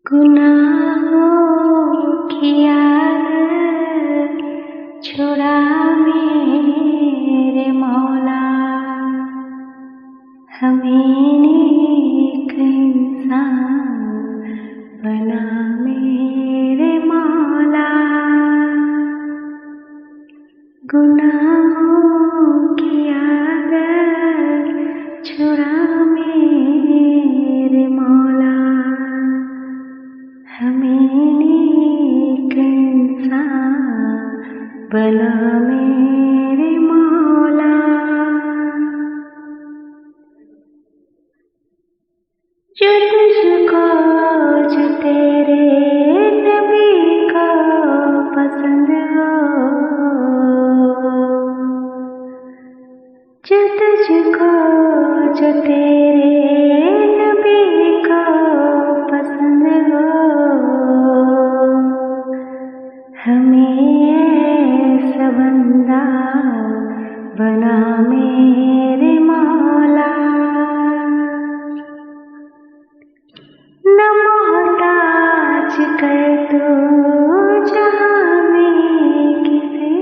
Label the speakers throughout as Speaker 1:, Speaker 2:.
Speaker 1: गुनाहों की आदत छुड़ा मेरे मौला, हमें नेक इंसान बना मेरे मौला। गुनाहों की आदत छुड़ा मेरे मौला, हमें नेक इंसान बना मेरे मौला। जो तुझको जो तेरे नबी को पसंद हो, जो तुझको जो तेरे नबी को पसंद हो, हमें ऐसा बंदा बना मेरे मौला। न मोहताज कर तू जहाँ में किसी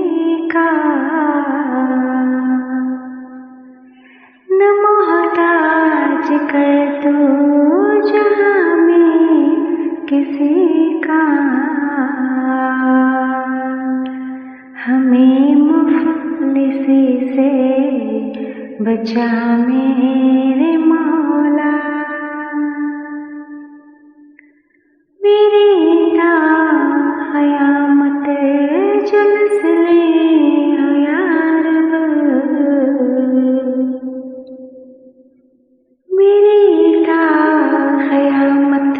Speaker 1: का, न मोहताज कर तू जहाँ में किसी का, हमें मुफलिसी से बचा मेरे मौला। मेरी क़यामत जो नस्लें हो या रब, मेरी क़यामत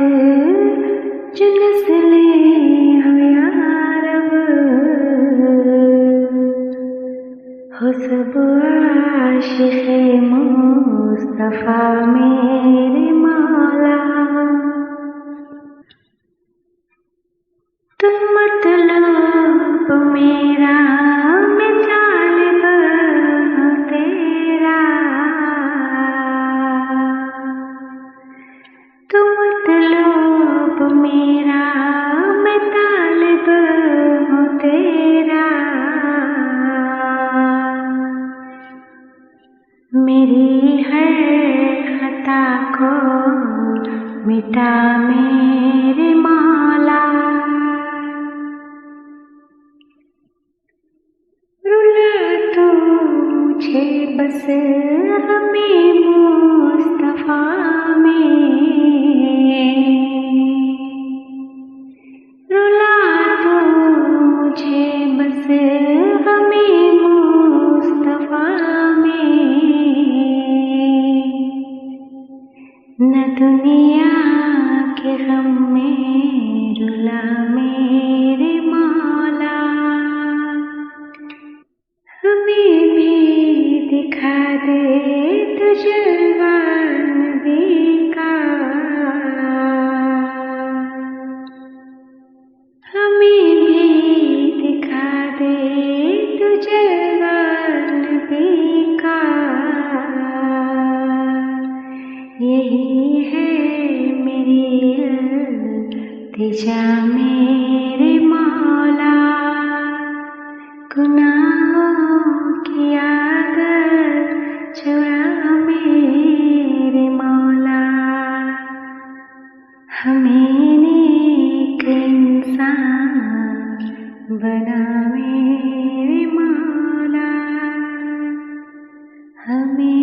Speaker 1: जो नस्लें हो या रब, हो सब आशिक़े मुस्तफ़ा मेरे मौला। तुम मतलब मेरा मैं तालिब हूँ तेरा, तुम मतलब मेरा मैं तालिब हूँ तेरा। मेरी हर खता को मिटा मेरे मौला। रुला तू मुझे बस हमें मुस्तफ़ा में, रुला तू मुझे बस हमें मुस्तफ़ा में। न दुनिया के गम में रुला मेरे मौला, हमें भी दिखा दे तू जलवा नबी का, हमें भी दिखा दे तू जलवा नबी का। यही है मेरी इल्तिजा मेरे मौला। गुनाहों की आदत छुड़ा मेरे मौला, हमें नेक इंसान बना मेरे मौला, हमें